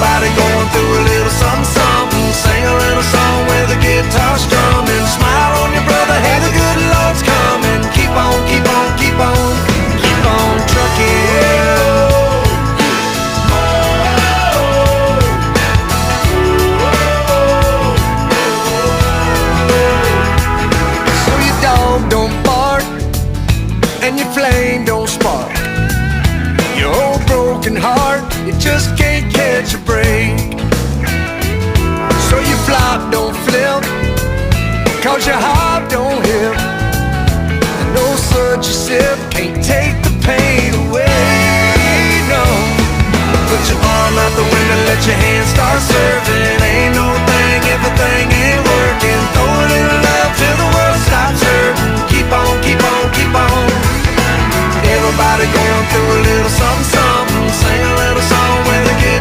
Everybody going through a little something, something. Sing a little song with a guitar strumming. Smile on your brother, hey, the good Lord's coming. Keep on, keep on, keep on, keep on trucking. So your dog don't bark and your flame don't spark. Your old broken heart, you just can't catch a break. So your flop don't flip, cause your heart don't hip. And no such a sip can't take the pain away, no. Put your arm out the window, let your hand start